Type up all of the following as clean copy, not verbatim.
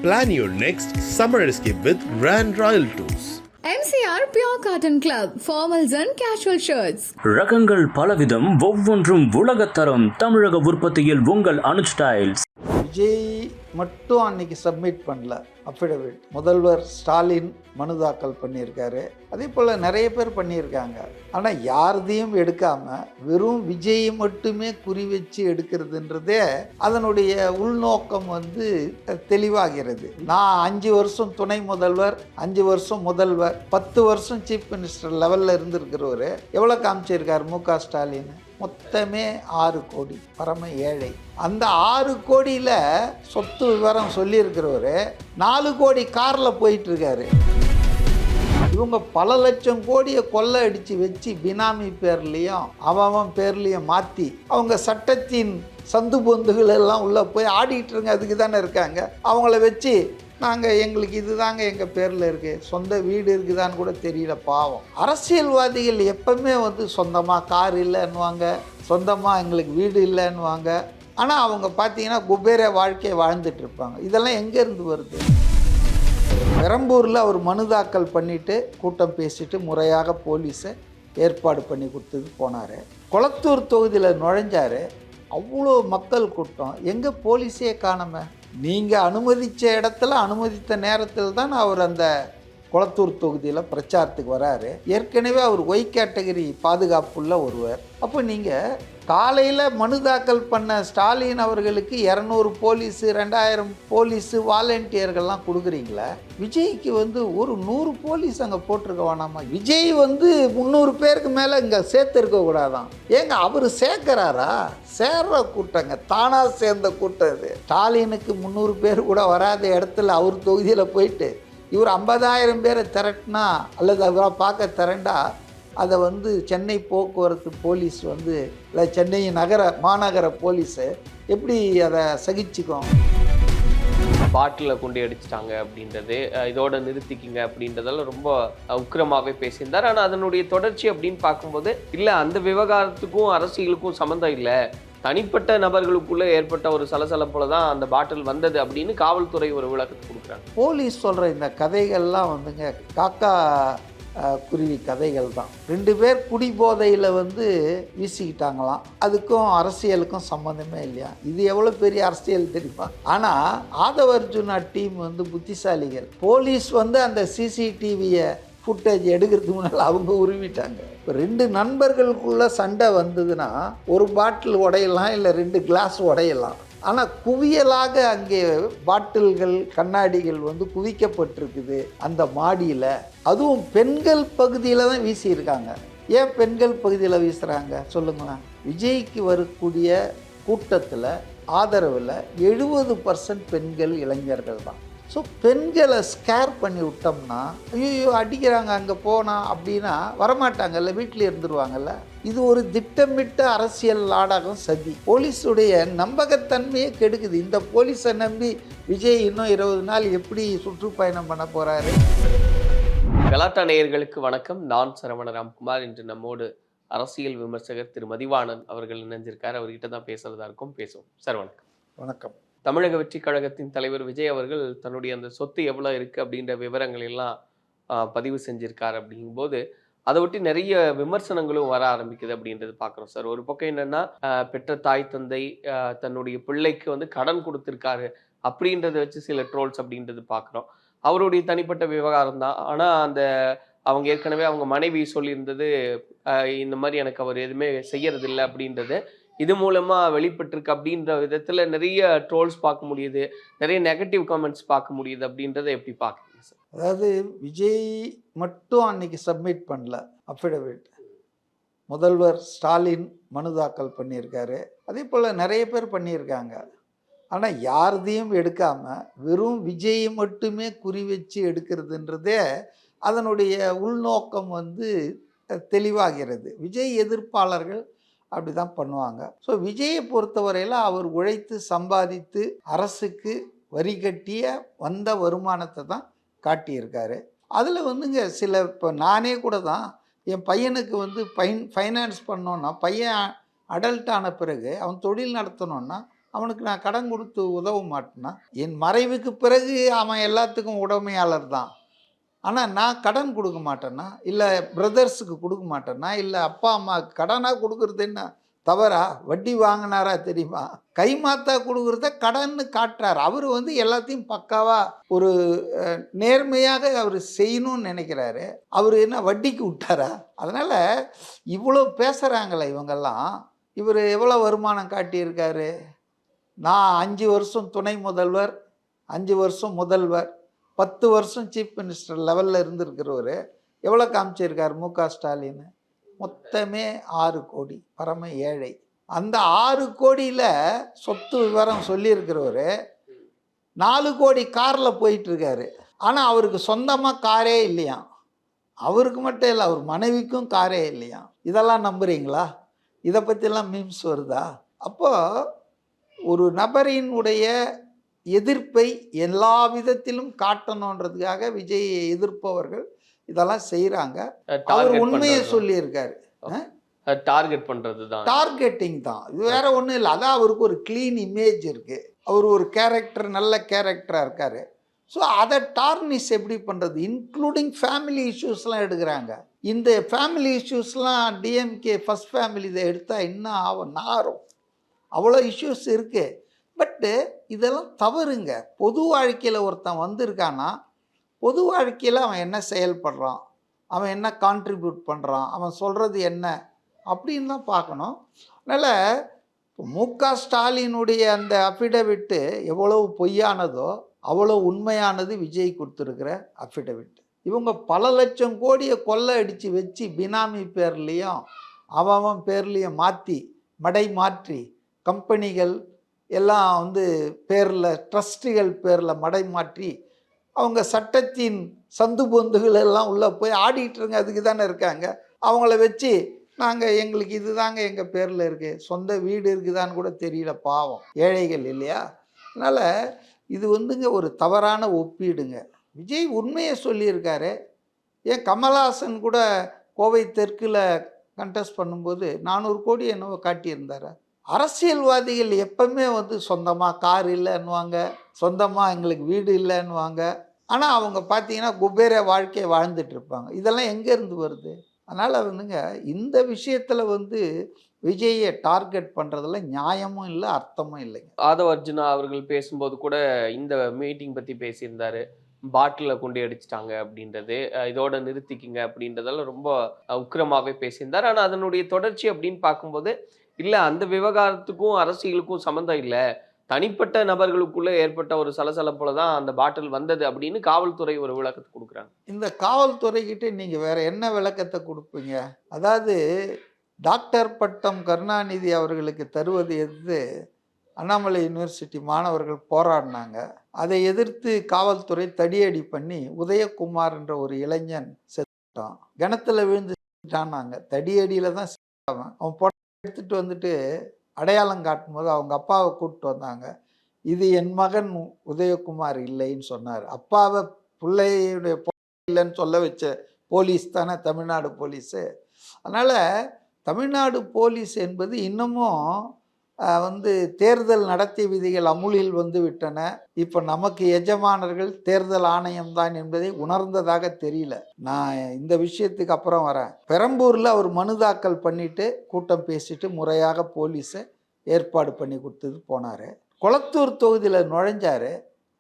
Plan your next summer escape with Grand Royal Tours. MCR Pure Cotton Club, formals and casual shirts. ரகங்கள் பலவிதம், ஒவ்வொன்றும் உலகத்தரம். தமிழக உற்பத்தியில் உங்கள் அனுஜ் ஸ்டைல்ஸ். விஜய் மட்டும் அன்னைக்கு சப்மிட் பண்ணல அஃபிடவிட். முதல்வர் ஸ்டாலின் மனு தாக்கல் பண்ணியிருக்காரு. அதே போல் நிறைய பேர் பண்ணியிருக்காங்க. ஆனால் யாரதையும் எடுக்காமல் வெறும் விஜய் மட்டுமே குறி வச்சு எடுக்கிறதுன்றதே அதனுடைய உள்நோக்கம் தெளிவாகிறது. நான் 5 வருஷம் துணை முதல்வர், 5 வருஷம் முதல்வர், 10 வருஷம் சீஃப் மினிஸ்டர் லெவலில் இருந்திருக்கிறவர் எவ்வளோ காமிச்சிருக்கார் மு.க. ஸ்டாலின்? மொத்தமே 6 கோடி, பரம ஏழை. அந்த 6 கோடியில் சொத்து விவரம் சொல்லியிருக்கிறவர் 4 கோடி காரில் போயிட்டுருக்காரு. இவங்க பல லட்சம் கோடியை கொள்ளை அடித்து வச்சு பினாமி பேர்லேயும் அவன் பேர்லேயும் மாற்றி அவங்க சட்டத்தின் சந்து பொந்துகள் எல்லாம் உள்ளே போய் ஆடிட்டுருங்க. அதுக்கு தானே இருக்காங்க. அவங்கள வச்சு எங்களுக்கு இதுதாங்க எங்கள் பேரில் இருக்குது, சொந்த வீடு இருக்குதான்னு கூட தெரியல. பாவம். அரசியல்வாதிகள் எப்பவுமே சொந்தமாக கார் இல்லைன்னுவாங்க, சொந்தமாக எங்களுக்கு வீடு இல்லைன்னுவாங்க. ஆனால் அவங்க பார்த்தீங்கன்னா குபேர வாழ்க்கையை வாழ்ந்துட்டு இருப்பாங்க. இதெல்லாம் எங்கேருந்து வருது? பெரம்பூரில் அவர் மனு தாக்கல் பண்ணிவிட்டு கூட்டம் பேசிட்டு முறையாக போலீஸை ஏற்பாடு பண்ணி கொடுத்தது போனார். கொளத்தூர் தொகுதியில் நுழைஞ்சார். அவ்வளோ மக்கள் கூட்டம். எங்கே போலீஸே காணாம? நீங்கள் அனுமதித்த இடத்துல அனுமதித்த நேரத்தில் தான் அவர் அந்த கொளத்தூர் தொகுதியில் பிரச்சாரத்துக்கு வராரு. ஏற்கனவே அவர் ஒய் கேட்டகரி பாதுகாப்புள்ள ஒருவர். அப்போ நீங்கள் காலையில் மனு தாக்கல் பண்ண ஸ்டாலின் அவர்களுக்கு 200 போலீஸு, 2000 போலீஸு, வாலண்டியர்கள்லாம் கொடுக்குறீங்களா? விஜய்க்கு ஒரு 100 போலீஸ் அங்கே போட்டிருக்க வேணாமா? விஜய் 300 பேருக்கு மேலே இங்கே சேர்த்துருக்க கூடாதான். ஏங்க அவர் சேர்க்குறாரா? சேர்ற கூட்டங்க, தானாக சேர்ந்த கூட்டம் இது. ஸ்டாலினுக்கு 300 பேர் கூட வராத இடத்துல அவர் தொகுதியில் போயிட்டு இவர் 50,000 பேரை திரட்டினா அல்லது அவரை பார்க்க திரண்டா அதை சென்னை போக்குவரத்து போலீஸ் இல்லை சென்னை மாநகர போலீஸு எப்படி அதை சகிச்சுக்கும்? பாட்டில் கொண்டு அடிச்சிட்டாங்க அப்படின்றது, இதோட நிறுத்திக்கிங்க அப்படின்றதெல்லாம் ரொம்ப உக்கிரமாகவே பேசியிருந்தார். ஆனால் அதனுடைய தொடர்ச்சி அப்படின்னு பார்க்கும்போது இல்லை, அந்த விவகாரத்துக்கும் அரசியலுக்கும் சம்மந்தம் இல்லை, தனிப்பட்ட நபர்களுக்குள்ளே ஏற்பட்ட ஒரு சலசலப்புல தான் அந்த பாட்டில் வந்தது அப்படின்னு காவல்துறை ஒரு விளக்கத்தை கொடுக்குறாங்க. போலீஸ் சொல்கிற இந்த கதைகள்லாம் காக்கா குருவி கதைகள் தான். 2 பேர் குடிபோதையில் வீசிக்கிட்டாங்களாம். அதுக்கும் அரசியலுக்கும் சம்மந்தமே இல்லையா? இது எவ்வளோ பெரிய அரசியல் தெரியுமா? ஆனால் ஆதவ அர்ஜுனா டீம் புத்திசாலிகள். போலீஸ் அந்த சிசிடிவியை ஃபுட்டேஜ் எடுக்கிறதுக்கு முன்னால் அவங்க உருவிட்டாங்க. இப்போ 2 நண்பர்களுக்குள்ளே சண்டை வந்ததுன்னா ஒரு பாட்டில் உடையலாம், இல்லை 2 கிளாஸ் உடையலாம். ஆனால் குவியலாக அங்கே பாட்டில்கள், கண்ணாடிகள் குவிக்கப்பட்டிருக்குது அந்த மாடியில். அதுவும் பெண்கள் பகுதியில் தான் வீசியிருக்காங்க. ஏன் பெண்கள் பகுதியில் வீசுகிறாங்க சொல்லுங்களேன்? விஜய்க்கு வரக்கூடிய கூட்டத்தில் ஆதரவில் 70% பெண்கள், இளைஞர்கள் தான். ஸோ பெண்களை ஸ்கேர் பண்ணி விட்டோம்னா ஐயோ அடிக்கிறாங்க அங்கே போனால் அப்படின்னா வரமாட்டாங்கல்ல, வீட்டில் இருந்துருவாங்கல்ல. இது ஒரு திட்டமிட்ட அரசியல் நாடகம், சதி. போலீஸுடைய நம்பகத்தன்மையே கெடுக்குது. இந்த போலீஸை நம்பி விஜய் இன்னும் 20 நாள் எப்படி சுற்றுப்பயணம் பண்ண போகிறாரு? கலாட்டா நேயர்களுக்கு வணக்கம். நான் சரவண ராம்குமார். இன்று நம்மோடு அரசியல் விமர்சகர் திரு மதிவாணன் அவர்கள் இணைஞ்சிருக்கார். அவர்கிட்ட தான் பேசுறதா இருக்கும். பேசுவோம் சார். வணக்கம். வணக்கம். தமிழக வெற்றி கழகத்தின் தலைவர் விஜய் அவர்கள் தன்னுடைய அந்த சொத்து எவ்வளோ இருக்குது அப்படின்ற விவரங்கள் எல்லாம் பதிவு செஞ்சிருக்கார். அப்படிங்கும்போது அதை ஒட்டி நிறைய விமர்சனங்களும் வர ஆரம்பிக்குது அப்படின்றது பார்க்குறோம் சார். ஒரு பக்கம் என்னென்னா, பெற்ற தாய் தந்தை தன்னுடைய பிள்ளைக்கு கடன் கொடுத்துருக்காரு அப்படின்றத வச்சு சில ட்ரோல்ஸ் அப்படின்றது பார்க்குறோம். அவருடைய தனிப்பட்ட விவகாரம் தான். ஆனால் அவங்க ஏற்கனவே அவங்க மனைவி சொல்லியிருந்தது இந்த மாதிரி எனக்கு அவர் எதுவுமே செய்யறதில்லை அப்படின்றது இது மூலமாக வெளிப்பட்டிருக்கு அப்படின்ற விதத்தில் நிறைய ட்ரோல்ஸ் பார்க்க முடியுது, நிறைய நெகட்டிவ் கமெண்ட்ஸ் பார்க்க முடியுது. அப்படின்றத எப்படி பார்க்குறீங்க சார்? அதாவது விஜய் மட்டும் அன்னைக்கு சப்மிட் பண்ணல அஃபிடவிட். முதல்வர் ஸ்டாலின் மனு தாக்கல் பண்ணியிருக்காரு. அதே போல் நிறைய பேர் பண்ணியிருக்காங்க. ஆனால் யாரதையும் எடுக்காமல் வெறும் விஜய் மட்டுமே குறி வச்சு எடுக்கிறதுன்றதே அதனுடைய உள்நோக்கம் தெளிவாகிறது. விஜய் எதிர்ப்பாளர்கள் அப்படி தான் பண்ணுவாங்க. ஸோ விஜயை பொறுத்தவரையில் அவர் உழைத்து சம்பாதித்து அரசுக்கு வரி கட்டிய வந்த வருமானத்தை தான் காட்டியிருக்காரு. அதில் சில இப்போ நானே கூட தான் என் பையனுக்கு ஃபைனான்ஸ் பண்ணோன்னா, பையன் அடல்ட் ஆன பிறகு அவன் தொழில் நடத்தணுன்னா அவனுக்கு நான் கடன் கொடுத்து உதவ மாட்டேன்னா? என் மறைவுக்கு பிறகு அவன் எல்லாத்துக்கும் உடைமையாளர் தான். ஆனால் நான் கடன் கொடுக்க மாட்டேன்னா, இல்லை பிரதர்ஸுக்கு கொடுக்க மாட்டேன்னா, இல்லை அப்பா அம்மாவுக்கு கடனாக கொடுக்குறது என்ன தவறா? வட்டி வாங்கினாரா தெரியுமா? கைமாத்தா கொடுக்குறத கடன்னு காட்டுறார். அவர் வந்து எல்லாத்தையும் பக்காவாக ஒரு நேர்மையாக அவர் செய்யணும்னு நினைக்கிறாரு. அவர் என்ன வட்டிக்கு விட்டாரா? அதனால் இவ்வளோ பேசுகிறாங்களே இவங்கெல்லாம். இவர் எவ்வளோ வருமானம் காட்டியிருக்காரு? நான் 5 வருஷம் துணை முதல்வர், 5 வருஷம் முதல்வர், 10 வருஷம் சீஃப் மினிஸ்டர் லெவலில் இருந்திருக்கிறவர் எவ்வளோ காமிச்சிருக்கார் மு.க. ஸ்டாலின்? மொத்தமே 6 கோடி. பரம ஏழை. அந்த 6 கோடியில் சொத்து விவரம் சொல்லியிருக்கிறவர் 4 கோடி காரில் போயிட்டுருக்காரு. ஆனால் அவருக்கு சொந்தமாக காரே இல்லையாம். அவருக்கு மட்டும் இல்லை, அவர் மனைவிக்கும் காரே இல்லையாம். இதெல்லாம் நம்புறீங்களா? இதை பற்றிலாம் மீம்ஸ் வருதா? அப்போது ஒரு நபரினுடைய எதிர்ப்பை எல்லா விதத்திலும் காட்டணுன்றதுக்காக விஜயை எதிர்ப்பவர்கள் இதெல்லாம் செய்கிறாங்க. அவர் உண்மையை சொல்லியிருக்காரு. டார்கெட் பண்ணுறது தான், டார்கெட்டிங் தான். இது வேற ஒன்றும் இல்லை. அதான் அவருக்கு ஒரு க்ளீன் இமேஜ் இருக்குது. அவர் ஒரு கேரக்டர், நல்ல கேரக்டராக இருக்கார். ஸோ அதை டார்னிஷ் எப்படி பண்ணுறது? இன்க்ளூடிங் ஃபேமிலி இஷ்யூஸ்லாம் எடுக்கிறாங்க. இந்த ஃபேமிலி இஷ்யூஸ்லாம் டிஎம்கே ஃபஸ்ட் ஃபேமிலி இதை எடுத்தால் இன்னும் ஆகும், நாரும். அவ்வளோ இஷ்யூஸ் இருக்குது. பட்டு இதெல்லாம் தவறுங்க. பொது வாழ்க்கையில் ஒருத்தன் வந்திருக்கான்னா, பொது வாழ்க்கையில் அவன் என்ன செயல்படுறான், அவன் என்ன கான்ட்ரிபியூட் பண்ணுறான், அவன் சொல்கிறது என்ன அப்படின்னு தான் பார்க்கணும். அதனால் மு.க. ஸ்டாலினுடைய அந்த அஃபிடவிட்டு எவ்வளவு பொய்யானதோ அவ்வளோ உண்மையானது விஜய் கொடுத்துருக்கிற அஃபிடவிட். இவங்க பல லட்சம் கோடியை கொள்ளை அடித்து வச்சு பினாமி பேர்லேயும் அவன் பேர்லேயும் மடை மாற்றி கம்பெனிகள் எல்லாம் வந்து பேரில், ட்ரஸ்ட்டுகள் பேரில் மடை மாற்றி அவங்க சட்டத்தின் சந்து பொந்துகள் எல்லாம் உள்ளே போய் ஆடிட்டுருங்க. அதுக்கு தானே இருக்காங்க. அவங்கள வச்சு நாங்கள் எங்களுக்கு இது தாங்க எங்கள் பேரில் இருக்குது, சொந்த வீடு இருக்குதான்னு கூட தெரியல, பாவம் ஏழைகள் இல்லையா? அதனால் இது வந்துங்க ஒரு தவறான ஒப்பீடுங்க. விஜய் உண்மையை சொல்லியிருக்காரு. ஏன் கமல்ஹாசன் கூட கோவை தெற்கில் கண்டெஸ்ட் பண்ணும்போது 400 கோடி என்னவோ காட்டியிருந்தார். அரசியல்வாதிகள் எப்பவுமே வந்து சொந்தமாக கார் இல்லைன்னுவாங்க, சொந்தமாக எங்களுக்கு வீடு இல்லைன்னுவாங்க. ஆனால் அவங்க பார்த்தீங்கன்னா குபேர வாழ்க்கையை வாழ்ந்துட்டு இருப்பாங்க. இதெல்லாம் எங்கேருந்து வருது? அதனால் வந்துங்க இந்த விஷயத்தில் வந்து விஜயை டார்கெட் பண்ணுறதுல நியாயமும் இல்லை, அர்த்தமும் இல்லைங்க. ஆதவ அர்ஜுனா அவர்கள் பேசும்போது கூட இந்த மீட்டிங் பற்றி பேசியிருந்தாரு. பாட்டிலில் கொண்டு அடிச்சிட்டாங்க அப்படின்றது, இதோட நிறுத்திக்கிங்க அப்படின்றதெல்லாம் ரொம்ப உக்கிரமாகவே பேசியிருந்தார். ஆனால் அதனுடைய தொடர்ச்சி அப்படின்னு பார்க்கும்போது, இல்லை அந்த விவகாரத்துக்கும் அரசியலுக்கும் சம்மந்தம் இல்லை, தனிப்பட்ட நபர்களுக்குள்ளே ஏற்பட்ட ஒரு சலசலப்புல தான் அந்த பாட்டில் வந்தது அப்படின்னு காவல்துறை ஒரு விளக்கத்தை கொடுக்குறாங்க. இந்த காவல்துறைக்கிட்ட நீங்கள் வேற என்ன விளக்கத்தை கொடுப்பீங்க? அதாவது டாக்டர் பட்டம் கருணாநிதி அவர்களுக்கு தருவது எதிர்த்து அண்ணாமலை யூனிவர்சிட்டி மாணவர்கள் போராடினாங்க. அதை எதிர்த்து காவல்துறை தடியடி பண்ணி உதயகுமார் என்ற ஒரு இளைஞன் செத்துட்டான். கிணத்துல விழுந்து செத்துட்டான்னாங்க. தடியடியில் தான் செத்தான். அவன் எடுத்துட்டு வந்துட்டு அடையாளம் காட்டும் போது அவங்க அப்பாவை கூப்பிட்டு வந்தாங்க. இது என் மகன் உதயகுமார் இல்லைன்னு சொன்னார். அப்பாவை பிள்ளையுடைய இல்லைன்னு சொல்ல வச்ச போலீஸ் தானே தமிழ்நாடு போலீஸு. அதனால் தமிழ்நாடு போலீஸ் என்பது இன்னமும் வந்து தேர்தல் நடத்தை விதிகள் அமுலில் வந்து விட்டன. இப்போ நமக்கு எஜமானர்கள் தேர்தல் ஆணையம் தான் என்பதை உணர்ந்ததாக தெரியல. நான் இந்த விஷயத்துக்கு அப்புறம் வரேன். பெரம்பூரில் அவர் மனு தாக்கல் பண்ணிட்டு கூட்டம் பேசிட்டு முறையாக போலீஸை ஏற்பாடு பண்ணி கொடுத்தது போனார். கொளத்தூர் தொகுதியில் நுழைஞ்சார்.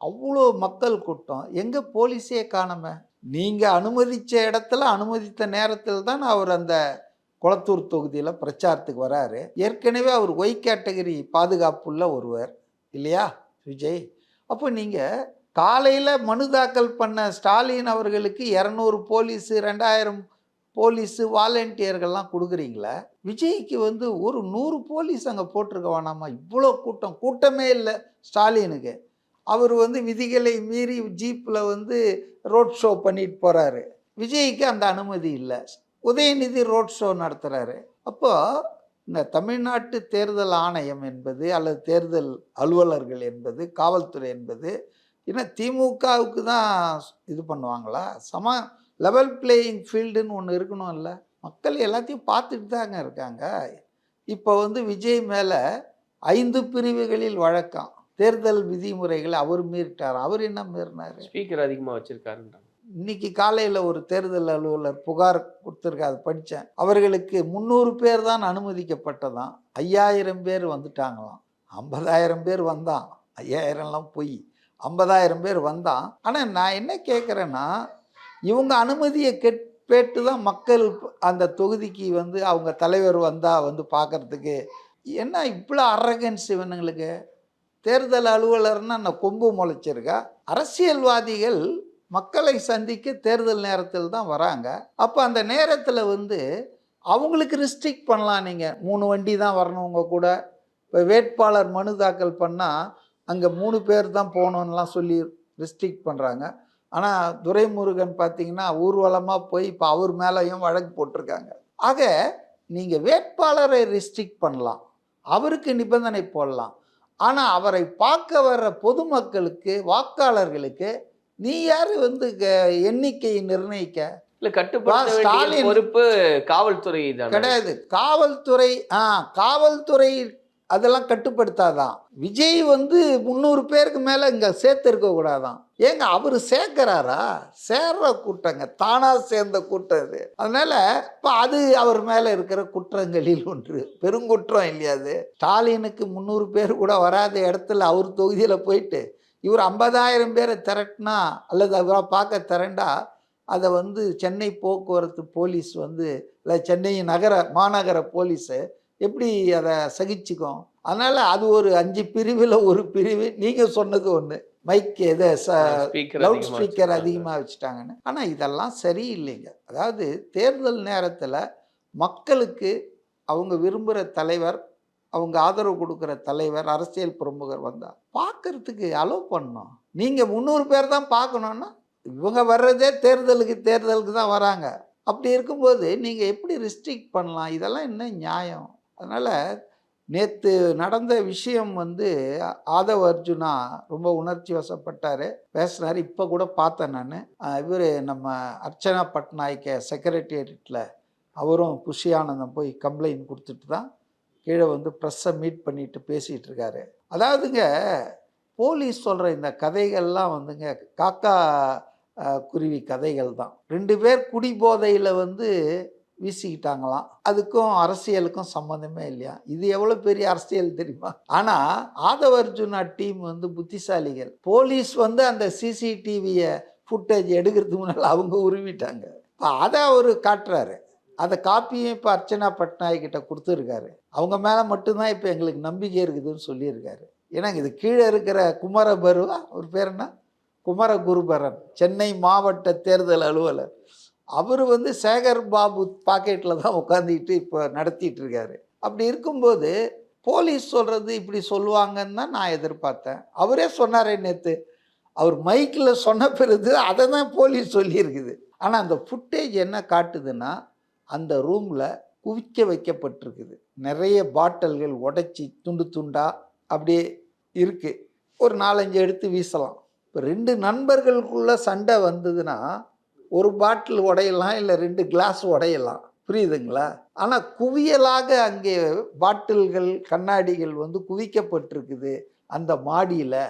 அவ்வளோ மக்கள் கூட்டம், எங்கே போலீஸே காணாம. நீங்கள் அனுமதித்த இடத்துல அனுமதித்த நேரத்தில் தான் அவர் அந்த கொளத்தூர் தொகுதியில் பிரச்சாரத்துக்கு வராரு. ஏற்கனவே அவர் ஒய் கேட்டகரி பாதுகாப்புள்ள ஒருவர் இல்லையா விஜய்? அப்போ நீங்கள் காலையில் மனு தாக்கல் பண்ண ஸ்டாலின் அவர்களுக்கு 200 போலீஸு 2000 போலீஸு வாலண்டியர்கள்லாம் கொடுக்குறீங்களா? விஜய்க்கு வந்து ஒரு 100 போலீஸ் அங்கே போட்டிருக்க வேணாமா? இவ்வளோ கூட்டமே இல்லை ஸ்டாலினுக்கு. அவர் வந்து விதிகளை மீறி ஜீப்பில் வந்து ரோட் ஷோ பண்ணிட்டு போகிறாரு. விஜய்க்கு அந்த அனுமதி இல்லை. உதயநிதி ரோட் ஷோ நடத்துகிறாரு. அப்போது இந்த தமிழ்நாட்டு தேர்தல் ஆணையம் என்பது அல்லது தேர்தல் அலுவலர்கள் என்பது காவல்துறை என்பது இன்னும் திமுகவுக்கு தான் இது பண்ணுவாங்களா? லெவல் பிளேயிங் ஃபீல்டுன்னு ஒன்று இருக்கணும் இல்லை? மக்கள் எல்லாத்தையும் பார்த்துட்டு தாங்க இருக்காங்க. இப்போ வந்து விஜய் மேலே 5 பிரிவுகளில் வழக்கம். தேர்தல் விதிமுறைகளை அவர் மீறிட்டார். அவர் என்ன மீறினார்? ஸ்பீக்கர் அதிகமாக வச்சிருக்காருன்றாங்க. இன்னைக்கு காலையில் ஒரு தேர்தல் அலுவலர் புகார் கொடுத்துருக்காரு, படித்தேன். அவர்களுக்கு 300 பேர் தான் அனுமதிக்கப்பட்டதாம். 5000 பேர் வந்துட்டாங்களாம். 50,000 பேர் வந்தான். 5000லாம் போய் 50,000 பேர் வந்தான். ஆனால் நான் என்ன கேட்குறேன்னா, இவங்க அனுமதியை கேட்டு தான் மக்கள் அந்த தொகுதிக்கு வந்து அவங்க தலைவர் வந்தால் வந்து பார்க்குறதுக்கு. என்ன இவ்வளோ அரகன்ஸ் இவனுங்களுக்கு? தேர்தல் அலுவலர்னா நான் கொம்பு முளைச்சிருக்கா? அரசியல்வாதிகள் மக்களை சந்திக்க தேர்தல் நேரத்தில் தான் வராங்க. அப்போ அந்த நேரத்தில் வந்து அவங்களுக்கு ரிஸ்ட்ரிக்ட் பண்ணலாம். நீங்கள் 3 வண்டி தான் வரணும் உங்கள் கூட. இப்போ வேட்பாளர் மனு தாக்கல் பண்ணால் அங்கே 3 பேர் தான் போகணுன்னெலாம் சொல்லி ரெஸ்ட்ரிக்ட் பண்ணுறாங்க. ஆனால் துரைமுருகன் பார்த்தீங்கன்னா ஊர்வலமாக போய் இப்போ அவர் மேலேயும் வழக்கு போட்டிருக்காங்க. ஆக நீங்கள் வேட்பாளரை ரெஸ்ட்ரிக்ட் பண்ணலாம், அவருக்கு நிபந்தனை போடலாம். ஆனால் அவரை பார்க்க வர்ற பொதுமக்களுக்கு, வாக்காளர்களுக்கு நீ யார் வந்து எண்ணிக்கையை நிர்ணயிக்க? இல்லை, கட்டுப்பாடு ஸ்டாலின் பொறுப்பு காவல்துறை தான் கிடையாது. காவல்துறை அதெல்லாம் கட்டுப்படுத்தாதான். விஜய் வந்து 300 பேருக்கு மேலே இங்கே சேர்த்து இருக்கக்கூடாதான். ஏங்க அவர் சேர்க்கிறாரா? சேர்ற கூட்டங்க, தானாக சேர்ந்த கூட்டம் இது. அதனால் இப்போ அது அவர் மேலே இருக்கிற குற்றங்களில் ஒன்று, பெருங்குற்றம் இல்லையா அது? ஸ்டாலினுக்கு 300 பேர் கூட வராத இடத்துல அவர் தொகுதியில் போயிட்டு இவர் 50,000 பேரை திரட்டினா அல்லது அவரை பார்க்க திரண்டா அதை வந்து சென்னை போக்குவரத்து போலீஸ் வந்து இல்லை சென்னை மாநகர போலீஸு எப்படி அதை சகிச்சுக்கும்? அதனால் அது ஒரு 5 பிரிவில் ஒரு பிரிவு. நீங்கள் சொன்னது ஒன்று, மைக் எதை லவுட் ஸ்பீக்கர் அதிகமாக வச்சுட்டாங்கன்னு. ஆனால் இதெல்லாம் சரியில்லைங்க. அதாவது தேர்தல் நேரத்தில் மக்களுக்கு அவங்க விரும்புகிற தலைவர், அவங்க ஆதரவு கொடுக்குற தலைவர், அரசியல் பிரமுகர் வந்தால் பார்க்கறதுக்கு அலோவ் பண்ணணும். நீங்கள் 300 பேர் தான் பார்க்கணுன்னா இவங்க வர்றதே தேர்தலுக்கு தான் வராங்க. அப்படி இருக்கும்போது நீங்கள் எப்படி ரெஸ்ட்ரிக்ட் பண்ணலாம்? இதெல்லாம் என்ன நியாயம்? அதனால் நேற்று நடந்த விஷயம் வந்து ஆதவ் அர்ஜுனா ரொம்ப உணர்ச்சி வசப்பட்டார், பேசினார். இப்போ கூட பார்த்தேன் நான். இவர் நம்ம அர்ச்சனா பட்நாயக்க செக்ரட்டேரியட்டில் அவரும் புஷி ஆனந்தம் போய் கம்ப்ளைண்ட் கொடுத்துட்டு தான் கீழே வந்து ப்ரெஸ்ஸை மீட் பண்ணிட்டு பேசிகிட்டு இருக்காரு. அதாவதுங்க போலீஸ் சொல்கிற இந்த கதைகள்லாம் வந்துங்க காக்கா குருவி கதைகள் தான். 2 பேர் குடிபோதையில் வந்து வீசிக்கிட்டாங்களாம். அதுக்கும் அரசியலுக்கும் சம்மந்தமே இல்லையா? இது எவ்வளோ பெரிய அரசியல் தெரியுமா? ஆனால் ஆதவ் அர்ஜுனா டீம் வந்து புத்திசாலிகள். போலீஸ் வந்து அந்த சிசிடிவியை ஃபுட்டேஜ் எடுக்கிறதுக்கு முன்னால் அவங்க உருவிட்டாங்க. இப்போ அதை அவர் காட்டுறாரு. அதை காப்பியும் இப்போ அர்ச்சனா பட்நாயக்கிட்ட கொடுத்துருக்காரு. அவங்க மேலே மட்டும்தான் இப்போ எங்களுக்கு நம்பிக்கை இருக்குதுன்னு சொல்லியிருக்காரு. ஏன்னா இது கீழே இருக்கிற குமரபருவா, அவர் பேர் என்ன, குமரகுருபரன், சென்னை மாவட்ட தேர்தல் அலுவலர், அவர் வந்து சேகர் பாபு பாக்கெட்டில் தான் உட்காந்துக்கிட்டு இப்போ நடத்திட்டு இருக்காரு. அப்படி இருக்கும்போது போலீஸ் சொல்கிறது இப்படி சொல்லுவாங்கன்னு தான் நான் எதிர்பார்த்தேன். அவரே சொன்னாரே நேற்று, அவர் மைக்கில் சொன்ன பிறகு அதை தான் போலீஸ் சொல்லியிருக்குது. ஆனால் அந்த ஃபுட்டேஜ் என்ன காட்டுதுன்னா, அந்த ரூமில் குவிக்க வைக்கப்பட்டிருக்குது. நிறைய பாட்டில்கள் உடைச்சி துண்டு துண்டாக அப்படியே இருக்குது. ஒரு 4-5 எடுத்து வீசலாம். இப்போ 2 நண்பர்களுக்குள்ளே சண்டை வந்ததுன்னா ஒரு பாட்டில் உடையலாம், இல்லை 2 கிளாஸ் உடையலாம். புரியுதுங்களா? ஆனால் குவியலாக அங்கே பாட்டில்கள், கண்ணாடிகள் வந்து குவிக்கப்பட்டிருக்குது அந்த மாடியில்.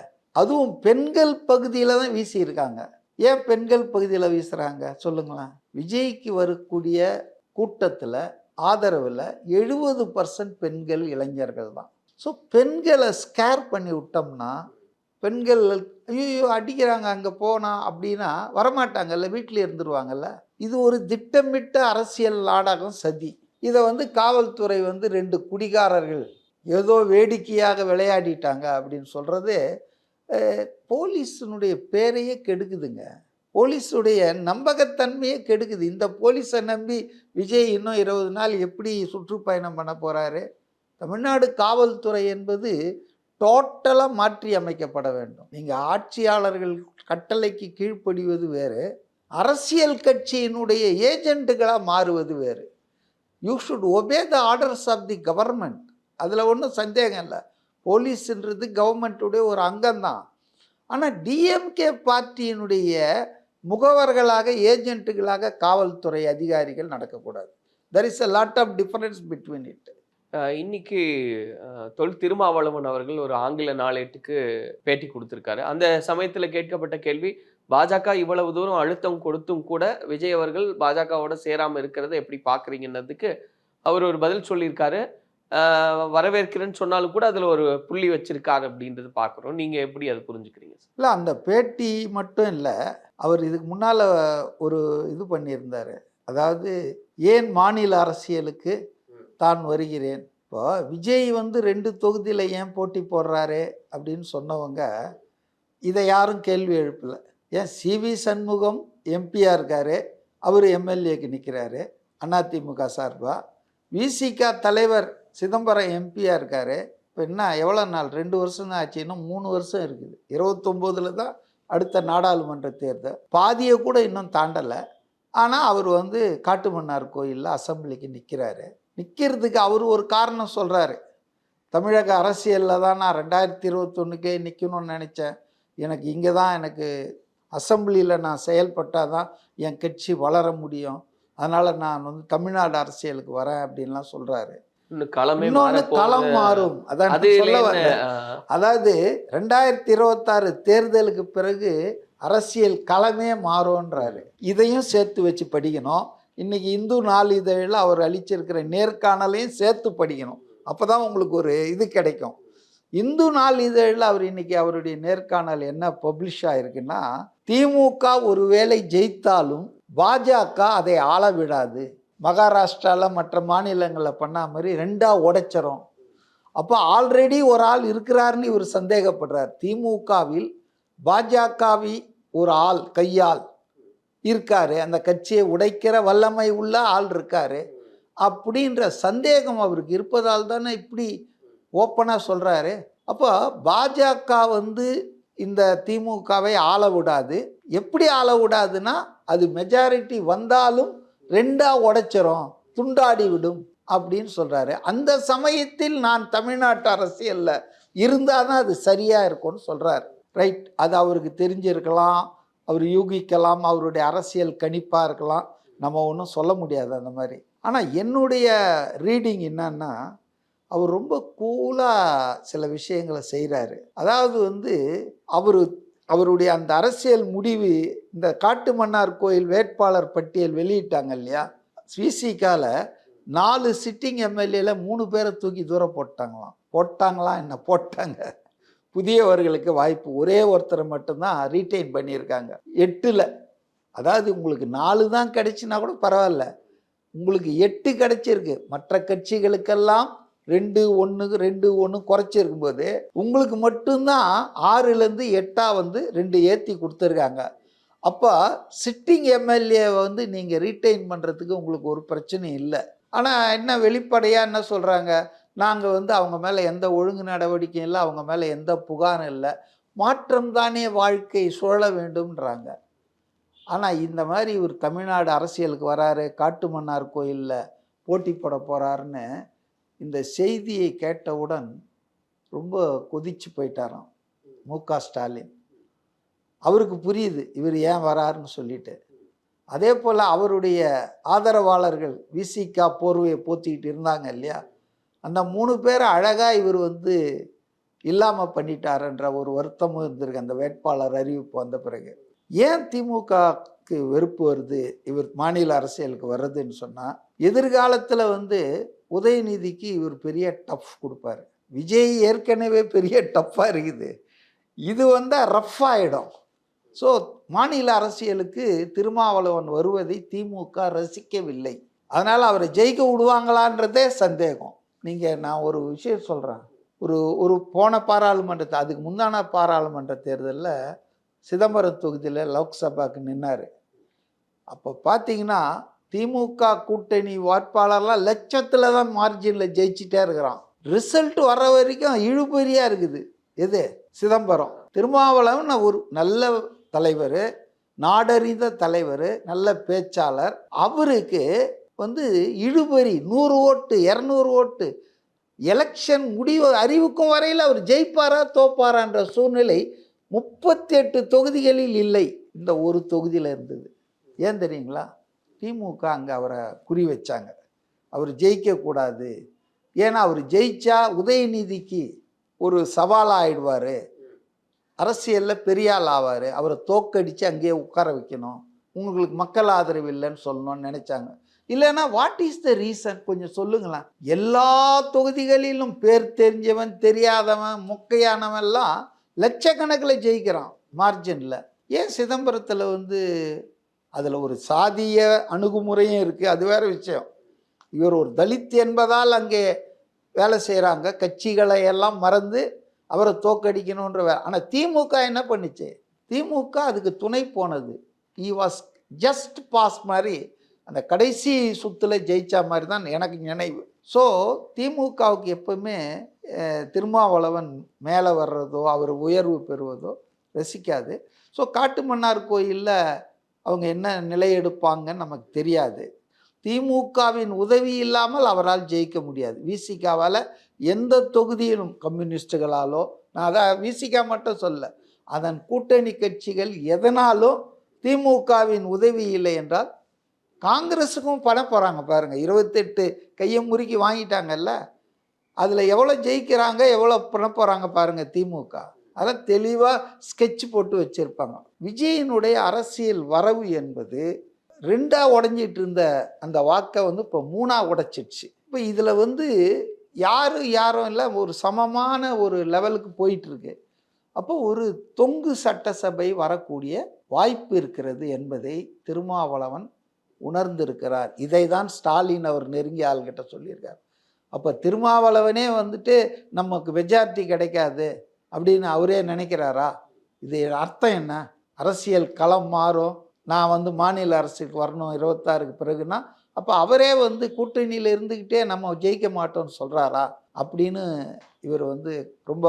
அதுவும் பெண்கள் பகுதியில் தான் வீசியிருக்காங்க. ஏன் பெண்கள் பகுதியில் வீசுகிறாங்க சொல்லுங்களேன்? விஜய்க்கு வரக்கூடிய கூட்டத்தில் ஆதரவில் 70% பெண்கள், இளைஞர்கள் தான். ஸோ பெண்களை ஸ்கேர் பண்ணி விட்டோம்னா, பெண்கள் ஐயோ அடிக்கிறாங்க அங்கே போனால் அப்படின்னா வரமாட்டாங்கல்ல, வீட்டில் இருந்துருவாங்கல்ல. இது ஒரு திட்டமிட்ட அரசியல் நாடகம், சதி. இதை வந்து காவல்துறை வந்து 2 குடிகாரர்கள் ஏதோ வேடிக்கையாக விளையாடிட்டாங்க அப்படின்னு சொல்கிறது போலீஸினுடைய பேரையே கெடுக்குதுங்க. போலீஸுடைய நம்பகத்தன்மையே கெடுக்குது. இந்த போலீஸை நம்பி விஜய் இன்னும் 20 நாள் எப்படி சுற்றுப்பயணம் பண்ண போகிறாரு? தமிழ்நாடு காவல்துறை என்பது டோட்டலாக மாற்றி அமைக்கப்பட வேண்டும். நீங்கள் ஆட்சியாளர்கள் கட்டளைக்கு கீழ்ப்படிவது வேறு, அரசியல் கட்சியினுடைய ஏஜென்ட்டுகளாக மாறுவது வேறு. You should obey the orders of the government. அதில் ஒன்றும் சந்தேகம் இல்லை. போலீஸுன்றது கவர்மெண்ட்டுடைய ஒரு அங்கம்தான். ஆனால் டிஎம்கே பார்ட்டியினுடைய முகவர்களாக, ஏஜென்ட்டுகளாக காவல்துறை அதிகாரிகள் நடக்கக்கூடாது. There is a lot of difference between it. இன்னைக்கு தொல் திருமாவளவன் அவர்கள் ஒரு ஆங்கில நாளேட்டுக்கு பேட்டி கொடுத்திருக்காரு. அந்த சமயத்துல கேட்கப்பட்ட கேள்வி, பாஜக இவ்வளவு தூரம் அழுத்தம் கொடுத்தும் கூட விஜய் அவர்கள் பாஜகவோட சேராம இருக்கிறத எப்படி பாக்குறீங்கன்னதுக்கு அவர் ஒரு பதில் சொல்லியிருக்காரு. வரவேற்கிறேன்னு சொன்னாலும் கூட அதுல ஒரு புள்ளி வச்சிருக்காரு அப்படின்றது பாக்குறோம். நீங்க எப்படி அதை புரிஞ்சுக்கிறீங்க? இல்லை, அந்த பேட்டி மட்டும் இல்லை, அவர் இதுக்கு முன்னால் ஒரு இது பண்ணியிருந்தார். அதாவது ஏன் மாநில அரசியலுக்கு தான் வருகிறேன். இப்போ விஜய் வந்து 2 தொகுதியில் ஏன் போட்டி போடுறாரு அப்படின்னு சொன்னவங்க இதை யாரும் கேள்வி எழுப்பலை. ஏன் சிவி சண்முகம் எம்பியாக இருக்கார், அவர் எம்எல்ஏக்கு நிற்கிறாரு அதிமுக சார்பாக. விசிக தலைவர் சிதம்பரம் எம்பியாக இருக்கார். இப்போ என்ன எவ்வளோ நாள், 2 வருஷம் தான் ஆச்சு, இன்னும் 3 வருஷம் இருக்குது. 29 தான் அடுத்த நாடாளுமன்ற தேர்தல், பாதியை கூட இன்னும் தாண்டலை. ஆனால் அவர் வந்து காட்டுமன்னார் கோயிலில் அசம்பிளிக்கு நிற்கிறாரு. நிற்கிறதுக்கு அவர் ஒரு காரணம் சொல்கிறாரு. தமிழக அரசியலில் தான் நான் 2021 நிற்கணும்னு நினச்சேன். எனக்கு இங்கே தான் எனக்கு அசம்பிளியில் நான் செயல்பட்டால் தான் என் கட்சி வளர முடியும். அதனால் நான் வந்து தமிழ்நாடு அரசியலுக்கு வரேன் அப்படின்லாம் சொல்கிறாரு. இன்னொன்று களம் மாறும். அதான் சொல்ல வரேன். அதாவது 2026 தேர்தலுக்கு பிறகு அரசியல் களமே மாறும்ன்றாரு. இதையும் சேர்த்து வச்சு படிக்கணும். இன்னைக்கு இந்து நாளிதழில் அவர் அளிச்சிருக்கிற நேர்காணலையும் சேர்த்து படிக்கணும். அப்போ தான் உங்களுக்கு ஒரு இது கிடைக்கும். இந்து நாளிதழில் அவர் இன்னைக்கு அவருடைய நேர்காணல் என்ன பப்ளிஷ் ஆகிருக்குன்னா, திமுக ஒருவேளை ஜெயித்தாலும் பாஜக அதை ஆள விடாது, மகாராஷ்டிராவில் மற்ற மாநிலங்களில் பண்ண மாதிரி 2ஆ உடைச்சிரும். அப்போ ஆல்ரெடி ஒரு ஆள் இருக்கிறாருன்னு இவர் சந்தேகப்படுறார். திமுகவில் பாஜகவி ஒரு ஆள் கையால் இருக்காரு, அந்த கட்சியை உடைக்கிற வல்லமை உள்ள ஆள் இருக்காரு அப்படின்ற சந்தேகம் அவருக்கு இருப்பதால் தானே இப்படி ஓப்பனாக சொல்கிறாரு. அப்போ பாஜக வந்து இந்த திமுகவை ஆள விடாது. எப்படி ஆள விடாதுன்னா, அது மெஜாரிட்டி வந்தாலும் 2ஆ உடைச்சிரும், துண்டாடி விடும் அப்படின்னு சொல்கிறாரு. அந்த சமயத்தில் நான் தமிழ்நாட்டு அரசியலில் இருந்தால் தான் அது சரியாக இருக்கும்னு சொல்கிறார். ரைட், அது அவருக்கு தெரிஞ்சிருக்கலாம், அவர் யூகிக்கலாம், அவருடைய அரசியல் கணிப்பாக இருக்கலாம், நம்ம ஒன்றும் சொல்ல முடியாது அந்த மாதிரி. ஆனால் என்னுடைய ரீடிங் என்னன்னா, அவர் ரொம்ப கூலாக சில விஷயங்களை செய்கிறாரு. அதாவது வந்து அவருடைய அந்த அரசியல் முடிவு, இந்த காட்டுமன்னார் கோயில் வேட்பாளர் பட்டியல் வெளியிட்டாங்க இல்லையா, விசிகால 4 சிட்டிங் எம்எல்ஏல 3 பேரை தூக்கி தூரம் போட்டாங்களாம் என்ன போட்டாங்க. புதியவர்களுக்கு வாய்ப்பு, ஒரே ஒருத்தரை மட்டும்தான் ரீட்டைன் பண்ணியிருக்காங்க 8ல். அதாவது உங்களுக்கு 4 தான் கிடைச்சின்னா கூட பரவாயில்ல, உங்களுக்கு 8 கிடைச்சிருக்கு. மற்ற கட்சிகளுக்கெல்லாம் 2-1 குறைச்சிருக்கும்போது உங்களுக்கு மட்டும்தான் 6லேருந்து 8 வந்து 2 ஏற்றி கொடுத்துருக்காங்க. அப்போ சிட்டிங் எம்எல்ஏ வந்து நீங்கள் ரீட்டைன் பண்ணுறதுக்கு உங்களுக்கு ஒரு பிரச்சனையும் இல்லை. ஆனால் என்ன வெளிப்படையாக என்ன சொல்கிறாங்க, நாங்கள் வந்து அவங்க மேலே எந்த ஒழுங்கு நடவடிக்கையும் இல்லை, அவங்க மேலே எந்த புகாரும் இல்லை, மாற்றம் தானே வாழ்க்கை சுழல வேண்டும்ன்றாங்க. ஆனால் இந்த மாதிரி இவர் தமிழ்நாடு அரசியலுக்கு வராரு, காட்டுமன்னார் கோயிலில் போட்டி போட போகிறாருன்னு இந்த செய்தியை கேட்டவுடன் ரொம்ப கொதிச்சு போயிட்டாராம் மு.க. ஸ்டாலின். அவருக்கு புரியுது இவர் ஏன் வராருன்னு சொல்லிட்டு. அதே போல் அவருடைய ஆதரவாளர்கள் விசிகா போர்வையை போத்திக்கிட்டு இருந்தாங்க இல்லையா, அந்த 3 பேரை அழகாக இவர் வந்து இல்லாமல் பண்ணிட்டாருன்ற ஒரு வருத்தமும் இருந்திருக்கு அந்த வேட்பாளர் அறிவிப்பு வந்த பிறகு. ஏன் திமுகவுக்கு வெறுப்பு வருது இவர் மாநில அரசியலுக்கு வர்றதுன்னு சொன்னால், எதிர்காலத்தில் வந்து உதயநிதிக்கு இவர் பெரிய டஃப் கொடுப்பார். விஜய் ஏற்கனவே பெரிய டஃப்பாக இருக்குது, இது வந்தால் ரஃப் ஆகிடும். ஸோ மாநில அரசியலுக்கு திருமாவளவன் வருவதை திமுக ரசிக்கவில்லை. அதனால் அவரை ஜெயிக்க விடுவாங்களான்றதே சந்தேகம். நான் ஒரு விஷயம் சொல்கிறேன். ஒரு போன பாராளுமன்றத்தை, அதுக்கு முந்தான பாராளுமன்ற தேர்தலில் சிதம்பரம் தொகுதியில் லோக்சபாவுக்கு நின்னார். அப்போ பார்த்தீங்கன்னா திமுக கூட்டணி வேட்பாளர்லாம் லட்சத்தில் தான் மார்ஜினில் ஜெயிச்சிட்டே இருக்கிறான். ரிசல்ட் வர்ற வரைக்கும் இழுபறியாக இருக்குது. எது சிதம்பரம். திருமாவளவன் ஒரு நல்ல தலைவர், நாடறிந்த தலைவர், நல்ல பேச்சாளர். அவருக்கு வந்து இழுபறி 100 ஓட்டு 200 ஓட்டு எலெக்ஷன் முடிவு அறிவிக்கும் வரையில் அவர் ஜெயிப்பாரா தோப்பாரான்ற சூழ்நிலை 38 தொகுதிகளில் இல்லை, இந்த ஒரு தொகுதியில் இருந்தது. ஏன் தெரியுங்களா? திமுக அங்கே அவரை குறி வச்சாங்க, அவர் ஜெயிக்கக்கூடாது ஏன்னா அவர் ஜெயிச்சா உதயநிதிக்கு ஒரு சவாலாக ஆயிடுவார், அரசியலில் பெரிய ஆள் ஆவார், அவரை தோக்கடித்து அங்கேயே உட்கார வைக்கணும், உங்களுக்கு மக்கள் ஆதரவு இல்லைன்னு சொல்லணும்னு நினச்சாங்க. இல்லைன்னா வாட் இஸ் த ரீசன் கொஞ்சம் சொல்லுங்களேன். எல்லா தொகுதிகளிலும் பேர் தெரிஞ்சவன் தெரியாதவன் மொக்கையானவன்லாம் லட்சக்கணக்கில் ஜெயிக்கிறான் மார்ஜினில். ஏன் சிதம்பரத்தில் அதில் ஒரு சாதிய அணுகுமுறையும் இருக்குது, அது வேறு விஷயம். இவர் ஒரு தலித் என்பதால் அங்கே வேலை செய்கிறாங்க, கட்சிகளை எல்லாம் மறந்து அவரை தோக்கடிக்கணுன்ற ஆனால் திமுக என்ன பண்ணிச்சு? திமுக அதுக்கு துணை போனது. ஈ வாஸ் ஜஸ்ட் பாஸ் மாதிரி, அந்த கடைசி சுற்றில் ஜெயிச்சா மாதிரி தான் எனக்கு நினைவு. ஸோ திமுகவுக்கு எப்பவுமே திருமாவளவன் மேலே வர்றதோ அவர் உயர்வு பெறுவதோ ரசிக்காது. ஸோ காட்டுமன்னார் கோயிலில் அவங்க என்ன நிலை எடுப்பாங்கன்னு நமக்கு தெரியாது. திமுகவின் உதவி இல்லாமல் அவரால் ஜெயிக்க முடியாது. விசிகாவால் எந்த தொகுதியிலும் கம்யூனிஸ்டுகளாலோ, நான் அதை விசிகா மட்டும் சொல்ல, அதன் கூட்டணி கட்சிகள் எதனாலும் திமுகவின் உதவி இல்லை என்றால் காங்கிரஸுக்கும் பண்ண போகிறாங்க பாருங்கள். 28 கையை முறுக்கி வாங்கிட்டாங்கல்ல, அதில் எவ்வளோ ஜெயிக்கிறாங்க எவ்வளோ பண்ண போகிறாங்க பாருங்கள் திமுக. அதெல்லாம் தெளிவாக ஸ்கெட்ச் போட்டு வச்சுருப்பாங்க. விஜயனுடைய அரசியல் வரவு என்பது 2ஆ உடஞ்சிட்டு இருந்த அந்த வாக்கை இப்போ 3ஆ உடைச்சிடுச்சு. இப்போ இதில் யாரும் இல்லை, ஒரு சமமான ஒரு லெவலுக்கு போயிட்டுருக்கு. அப்போ ஒரு தொங்கு சட்டசபை வரக்கூடிய வாய்ப்பு இருக்கிறது என்பதை திருமாவளவன் உணர்ந்திருக்கிறார். இதை தான் ஸ்டாலின் அவர் நெருங்கிய ஆள்கிட்ட சொல்லியிருக்கார். அப்போ திருமாவளவனே நமக்கு மெஜாரிட்டி கிடைக்காது அப்படின்னு அவரே நினைக்கிறாரா? இது அர்த்தம் என்ன? அரசியல் களம் மாறும், நான் மாநில அரசுக்கு வரணும் 26க்கு பிறகுனா, அப்போ அவரே கூட்டணியில் இருந்துக்கிட்டே நம்ம ஜெயிக்க மாட்டோம்னு சொல்கிறாரா அப்படின்னு இவர் ரொம்ப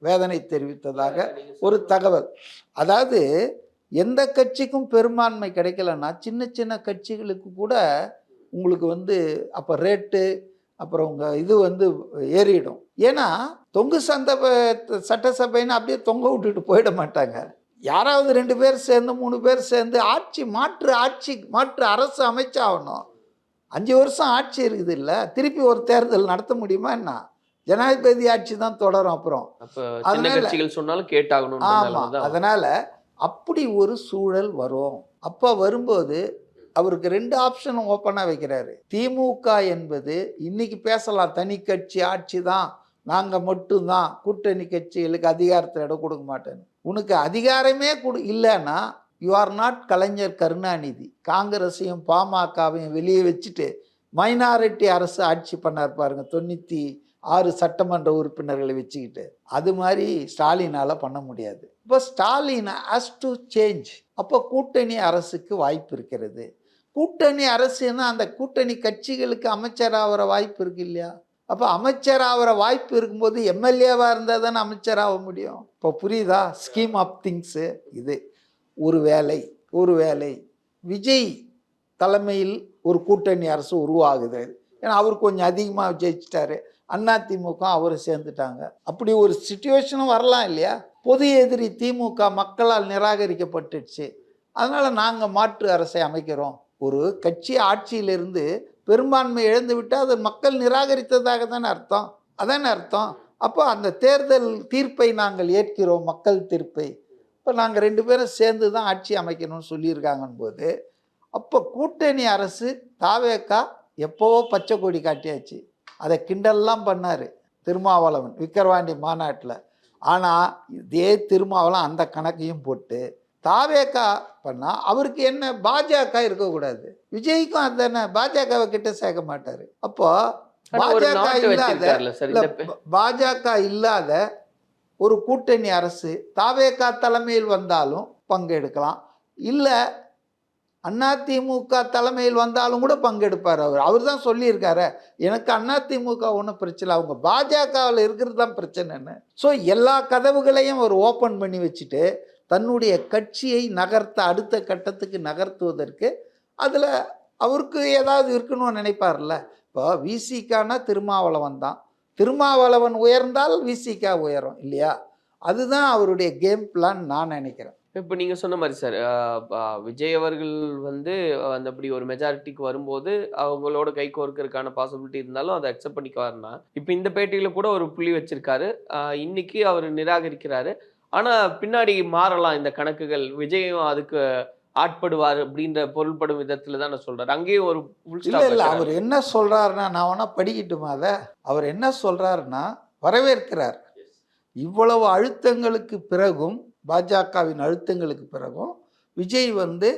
வேதனை தெரிவித்ததாக ஒரு தகவல். அதாவது எந்த கட்சிக்கும் பெரும்பான்மை கிடைக்கலன்னா சின்ன சின்ன கட்சிகளுக்கு கூட உங்களுக்கு அப்போ ரேட்டு அப்புறம் உங்கள் ஏறிடும். ஏன்னா தொங்கு சட்டசபைன்னு அப்படியே தொங்க விட்டுட்டு போயிட மாட்டாங்க. யாராவது 2 பேர் சேர்ந்து 3 பேர் சேர்ந்து மாற்று அரசு அமைச்சாகணும். 5 வருஷம் ஆட்சி இருக்குது இல்லை, திருப்பி ஒரு தேர்தல் நடத்த முடியுமா என்ன? ஜனாதிபதி ஆட்சி தான் தொடரும். அப்புறம் அதனால அப்படி ஒரு சூழல் வரும். அப்போ வரும்போது அவருக்கு 2 ஆப்ஷனும் ஓப்பனாக வைக்கிறாரு. திமுக என்பது இன்னைக்கு பேசலாம், தனி கட்சி ஆட்சி தான், நாங்கள் மட்டும்தான், கூட்டணி கட்சிகளுக்கு அதிகாரத்தில் இடம் கொடுக்க மாட்டேன்னு. உனக்கு அதிகாரமே இல்லைன்னா யூ ஆர் நாட் கலைஞர் கருணாநிதி. காங்கிரஸையும் பாமகவையும் வெளியே வச்சுட்டு மைனாரிட்டி அரசு ஆட்சி பண்ணார் பாருங்க, 96 சட்டமன்ற உறுப்பினர்களை வச்சுக்கிட்டு. அது மாதிரி ஸ்டாலினால் பண்ண முடியாது. இப்போ ஸ்டாலின் ஹாஸ் டு சேஞ்ச். அப்போ கூட்டணி அரசுக்கு வாய்ப்பு இருக்கிறது. கூட்டணி அரசுன்னா அந்த கூட்டணி கட்சிகளுக்கு அமைச்சராகிற வாய்ப்பு இருக்கு இல்லையா? அப்போ அமைச்சராகிற வாய்ப்பு இருக்கும்போது எம்எல்ஏவாக இருந்தால் தானே அமைச்சராக முடியும். இப்போ புரியுதா ஸ்கீம் ஆஃப் திங்ஸு? இது ஒரு வேலை விஜய் தலைமையில் ஒரு கூட்டணி அரசு உருவாகுது. ஏன்னா அவர் கொஞ்சம் அதிகமாக ஜெயிச்சிட்டாரு, அதிமுக அவரை சேர்ந்துட்டாங்க. அப்படி ஒரு சிச்சுவேஷனும் வரலாம் இல்லையா? பொது எதிரி திமுக மக்களால் நிராகரிக்கப்பட்டுடுச்சு, அதனால் நாங்கள் மாற்று அரசை அமைக்கிறோம். ஒரு கட்சி ஆட்சியிலிருந்து பெரும்பான்மை இழந்து விட்டால் அது மக்கள் நிராகரித்ததாக தானே அர்த்தம். அதானே அர்த்தம். அப்போ அந்த தேர்தல் தீர்ப்பை நாங்கள் ஏற்கிறோம், மக்கள் தீர்ப்பை. இப்போ நாங்கள் 2 பேரும் சேர்ந்து தான் ஆட்சி அமைக்கணும்னு சொல்லியிருக்காங்கன்னு போது, அப்போ கூட்டணி அரசு தாவேக்கா எப்போவோ பச்சை கொடி காட்டியாச்சு. அதை கிண்டல்லாம் பண்ணார் திருமாவளவன் விக்கிரவாண்டி மாநாட்டில். ஆனால் இதே திருமாவளவன் அந்த கணக்கையும் போட்டு தாவேக்கா பண்ணால் அவருக்கு என்ன பாஜக இருக்கக்கூடாது, விஜய்க்கும் அது தானே, பாஜகவை கிட்ட சேர்க்க மாட்டார். அப்போ பாஜக இல்லாத ஒரு கூட்டணி அரசு தாவேக்கா தலைமையில் வந்தாலும் பங்கெடுக்கலாம், இல்லை அதிமுக தலைமையில் வந்தாலும் கூட பங்கெடுப்பார். அவர் தான் சொல்லியிருக்காரு, எனக்கு அதிமுக ஒன்றும் பிரச்சனை, அவங்க பாஜகவில் இருக்கிறது தான் பிரச்சனைன்னு. ஸோ எல்லா கதவுகளையும் அவர் ஓப்பன் பண்ணி வச்சுட்டு தன்னுடைய கட்சியை அடுத்த கட்டத்துக்கு நகர்த்துவதற்கு அதில் அவருக்கு ஏதாவது இருக்கணும்னு நினைப்பார்ல. இப்போ விசிகானா திருமாவளவன் தான், திருமாவளவன் உயர்ந்தால் விசிகா உயரும் இல்லையா? அதுதான் அவருடைய கேம் பிளான் நான் நினைக்கிறேன். இப்போ நீங்க சொன்ன மாதிரி சார், விஜய் அவர்கள் வந்து அந்த அப்படி ஒரு மெஜாரிட்டிக்கு வரும்போது அவங்களோட கை கோர்க்கறதுக்கான பாசிபிலிட்டி இருந்தாலும் அதை அக்செப்ட் பண்ணிக்குவாருன்னா, இப்போ இந்த பேட்டியில கூட ஒரு புள்ளி வச்சிருக்காரு. இன்னைக்கு அவர் நிராகரிக்கிறாரு. ஆனா பின்னாடி மாறலாம் இந்த கணக்குகள். விஜயும் அதுக்கு ஆட்படுவார் அப்படின்ற பொருள்படும் விதத்துல தான் நான் சொல்றாரு. அங்கேயும் ஒரு full stop இல்ல அவர் வைக்கிறாரு. என்ன சொல்றாருன்னா, நான் வேணா படிக்கட்டுமா அத? அவர் என்ன சொல்றாருன்னா, வரவேற்கிறார். இவ்வளவு அழுத்தங்களுக்கு பிறகும், பாஜகவின் அழுத்தங்களுக்கு பிறகும் விஜய் வந்து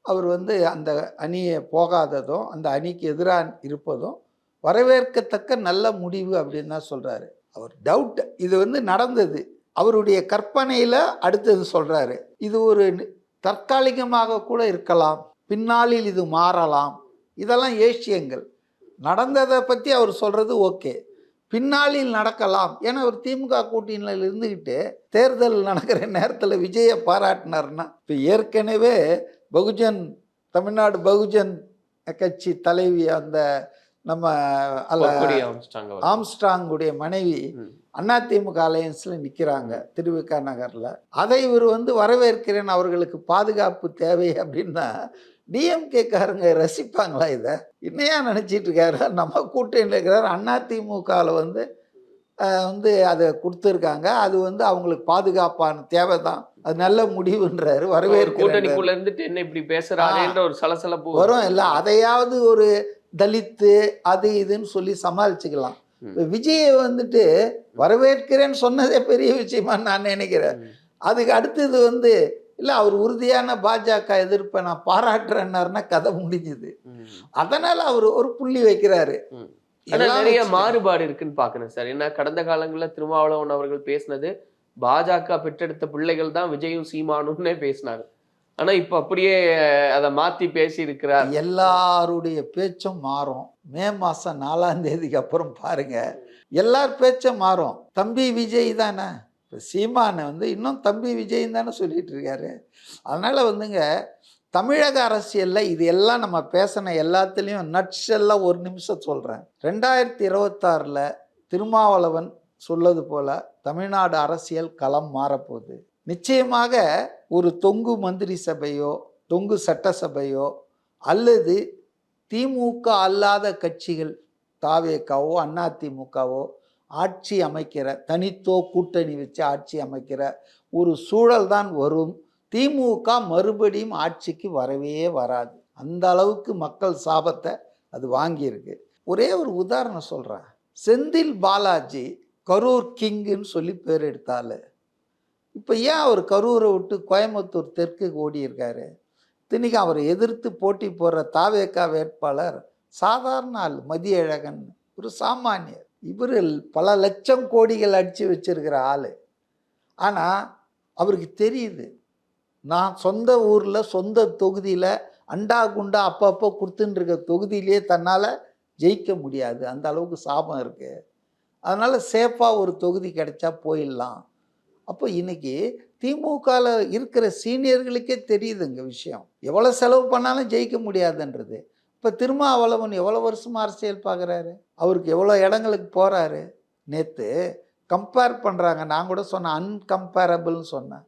அவர் வந்து அந்த அணியை போகாததும், அந்த அணிக்கு எதிராக இருப்பதும் வரவேற்கத்தக்க நல்ல முடிவு அப்படின்னு தான் சொல்றாரு. அவர் டவுட் இது வந்து நடந்தது, அவருடைய கற்பனையில் அடுத்தது சொல்றாரு. இது ஒரு தற்காலிகமாக கூட இருக்கலாம், பின்னாளில் இது மாறலாம். இதெல்லாம் ஏசியங்கள். நடந்ததை பற்றி அவர் சொல்றது ஓகே, பின்னாளில் நடக்கலாம். ஏன்னா ஒரு திமுக கூட்டணியில் இருந்துக்கிட்டு தேர்தல் நடக்கிற நேரத்தில் விஜயை பாராட்டினார்னா, இப்போ ஏற்கனவே தமிழ்நாடு பகுஜன் கட்சி தலைவி அந்த நம்ம ஆம்ஸ்ட்ராங்குடைய மனைவி அதிமுக அலையன்ஸில் நிற்கிறாங்க திருவிக நகரில். அதை இவர் வந்து வரவேற்கிறேன், அவர்களுக்கு பாதுகாப்பு தேவை அப்படின்னா டிஎம்கேக்காரங்க ரசிப்பாங்களா? இதை என்னையா நினச்சிட்டு இருக்காரு? நம்ம கூட்டணியில் இருக்கிறார், அதிமுகவில் வந்து அதை கொடுத்துருக்காங்க, அது வந்து அவங்களுக்கு பாதுகாப்பான தேவை தான், அது நல்ல முடிவுன்றாரு. கூட்டணிக்குள்ள இருந்துட்டு என்ன இப்படி பேசுறாருன்ற ஒரு சலசலப்பு வரும். இல்லை அதையாவது ஒரு தலித்து அது இதுன்னு சொல்லி சமாளிச்சுக்கலாம். விஜயை வந்துட்டு வரவேற்கிறேன்னு சொன்னதே பெரிய விஷயமா நான் நினைக்கிறேன். அதுக்கு அடுத்தது வந்து இல்லை அவர் உறுதியான பாஜக எதிர்ப்பை நான் பாராட்டுறேன்னாருன்னா கதை முடிஞ்சுது. அதனால அவர் ஒரு புள்ளி வைக்கிறாரு. நிறைய மாறுபாடு இருக்குன்னு பாக்கணும் சார். ஏன்னா கடந்த காலங்களில் திருமாவளவன் அவர்கள் பேசினது பாஜக பெற்றெடுத்த பிள்ளைகள் தான் விஜயும் சீமானும்னே பேசினாரு. ஆனா இப்ப அப்படியே அதை மாத்தி பேசி இருக்கிறார். எல்லாருடைய பேச்சும் மாறும். மே மாசம் 4ஆம் தேதிக்கு அப்புறம் பாருங்க, எல்லார் பேச்சும் மாறும். தம்பி விஜய் தானே, இப்போ சீமானை வந்து இன்னும் தம்பி விஜய் தானே சொல்லிட்டு இருக்காரு. அதனால வந்துங்க தமிழக அரசியலில் இது எல்லாம் நம்ம பேசின எல்லாத்துலேயும் நட்ஸெல்லாம் ஒரு நிமிஷம் சொல்கிறேன். 2026 திருமாவளவன் சொல்லது போல தமிழ்நாடு அரசியல் களம் மாறப்போகுது. நிச்சயமாக ஒரு தொங்கு மந்திரி சபையோ தொங்கு சட்டசபையோ அல்லது திமுக அல்லாத கட்சிகள் தாவேகாவோ அதிமுகவோ ஆட்சி அமைக்கிற, தனித்தோ கூட்டணி வச்சு ஆட்சி அமைக்கிற ஒரு சூழல் தான் வரும். திமுக மறுபடியும் ஆட்சிக்கு வரவே வராது. அந்த அளவுக்கு மக்கள் சாபத்தை அது வாங்கியிருக்கு. ஒரே ஒரு உதாரணம் சொல்கிறேன். செந்தில் பாலாஜி கரூர் கிங்குன்னு சொல்லி பேர் எடுத்தாள். இப்போ ஏன் அவர் கரூரை விட்டு கோயம்புத்தூர் தெற்கு ஓடி இருக்காரு? இத்தனைக்கும் அவரை எதிர்த்து போட்டி போடுற தாவேகா வேட்பாளர் சாதாரண ஆள், மதியழகன், ஒரு சாமானியர். இவர் பல லட்சம் கோடிகள் அடித்து வச்சிருக்கிற ஆள். ஆனால் அவருக்கு தெரியுது, நான் சொந்த ஊரில் சொந்த தொகுதியில் அண்டா குண்டா அப்பப்போ கொடுத்துன்னு இருக்க தொகுதியிலே தன்னால் ஜெயிக்க முடியாது, அந்த அளவுக்கு சாபம் இருக்குது. அதனால் சேஃபாக ஒரு தொகுதி கிடைச்சா போயிடலாம். அப்போ இன்னைக்கு திமுகவில் இருக்கிற சீனியர்களுக்கே தெரியுதுங்க விஷயம், எவ்வளோ செலவு பண்ணாலும் ஜெயிக்க முடியாதுன்றது. இப்போ திருமாவளவன் எவ்வளோ வருஷமாக அரசியல் பார்க்குறாரு, அவருக்கு எவ்வளோ இடங்களுக்கு போகிறாரு. நேற்று கம்பேர் பண்ணுறாங்க, நான் கூட சொன்னேன் அன்கம்பேரபிள்னு சொன்னேன்.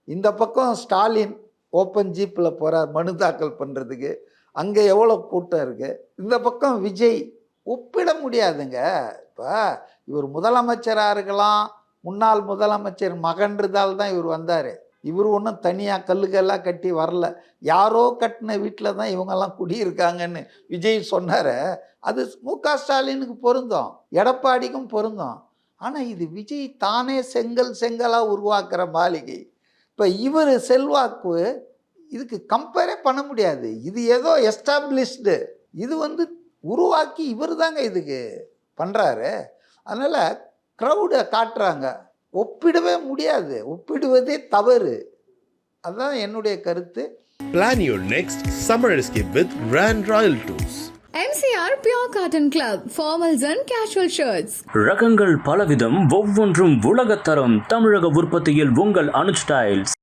இந்த பக்கம் ஸ்டாலின் ஓப்பன் ஜீப்பில் போகிறார் மனு தாக்கல் பண்ணுறதுக்கு, அங்கே எவ்வளோ கூட்டம் இருக்குது. இந்த பக்கம் விஜய், ஒப்பிட முடியாதுங்க. இப்போ இவர் முதலமைச்சராக இருக்கலாம், முன்னாள் முதலமைச்சர் மகன்றதால் தான் இவர் வந்தார். இவர் ஒன்றும் தனியாக கல்லுக்கெல்லாம் கட்டி வரல, யாரோ கட்டின வீட்டில் தான் இவங்கெல்லாம் குடியிருக்காங்கன்னு விஜய் சொன்னார். அது மு.க. ஸ்டாலினுக்கு பொருந்தும், எடப்பாடிக்கும் பொருந்தும். ஆனால் இது விஜய் தானே செங்கலாக உருவாக்குற மாளிகை. இப்போ இவர் செல்வாக்கு இதுக்கு கம்பேரே பண்ண முடியாது. இது ஏதோ எஸ்டாப்ளிஷ்டு, இது வந்து உருவாக்கி இவர் தாங்க இதுக்கு பண்ணுறாரு. அதனால் க்ரௌடை காட்டுறாங்க, ஒப்பிடவே முடியாது, ஒப்பிடுவதே தவறு. அதுதான் என்னுடைய கருத்து. Plan your next summer escape with Grand Royal Tours. MCR Pure Cotton Club, formals and casual shirts. ரகங்கள் பலவிதம், ஒவ்வொன்றும் உலகத்தரம். தமிழக உற்பத்தியில் உங்கள் அனுஜ் ஸ்டைல்ஸ்.